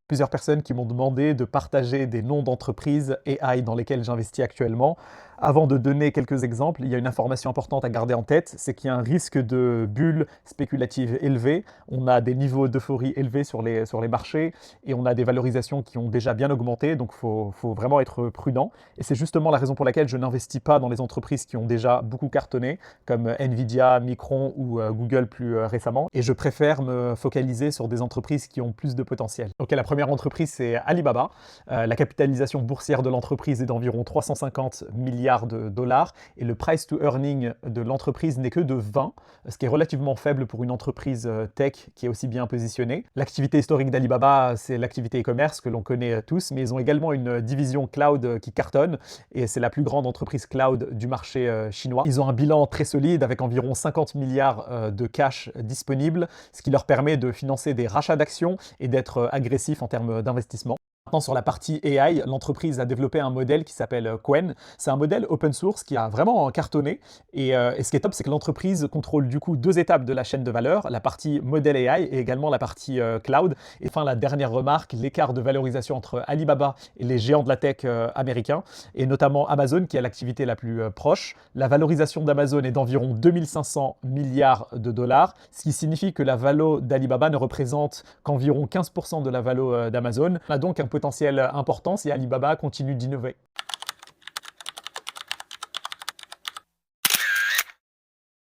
Plusieurs personnes qui m'ont demandé de partager des noms d'entreprises AI dans lesquelles j'investis actuellement. Avant de donner quelques exemples, il y a une information importante à garder en tête, c'est qu'il y a un risque de bulle spéculative élevé. On a des niveaux d'euphorie élevés sur les marchés et on a des valorisations qui ont déjà bien augmenté, donc faut vraiment être prudent. Et c'est justement la raison pour laquelle je n'investis pas dans les entreprises qui ont déjà beaucoup cartonné, comme Nvidia, Micron ou Google plus récemment. Et je préfère me focaliser sur des entreprises qui ont plus de potentiel. Ok, la première entreprise, c'est Alibaba. La capitalisation boursière de l'entreprise est d'environ 350 milliards de dollars et le price to earning de l'entreprise n'est que de 20, ce qui est relativement faible pour une entreprise tech qui est aussi bien positionnée. L'activité historique d'Alibaba, c'est l'activité e-commerce que l'on connaît tous, mais ils ont également une division cloud qui cartonne et c'est la plus grande entreprise cloud du marché chinois. Ils ont un bilan très solide avec environ 50 milliards de cash disponible, ce qui leur permet de financer des rachats d'actions et d'être agressifs en termes d'investissement. Maintenant, sur la partie AI, l'entreprise a développé un modèle qui s'appelle Qwen. C'est un modèle open source qui a vraiment cartonné. Et ce qui est top, c'est que l'entreprise contrôle du coup deux étapes de la chaîne de valeur, la partie modèle AI et également la partie cloud. Et enfin, la dernière remarque, l'écart de valorisation entre Alibaba et les géants de la tech américains, et notamment Amazon, qui a l'activité la plus proche. La valorisation d'Amazon est d'environ 2500 milliards de dollars, ce qui signifie que la valo d'Alibaba ne représente qu'environ 15% de la valo d'Amazon. On a donc un potentiel important si Alibaba continue d'innover.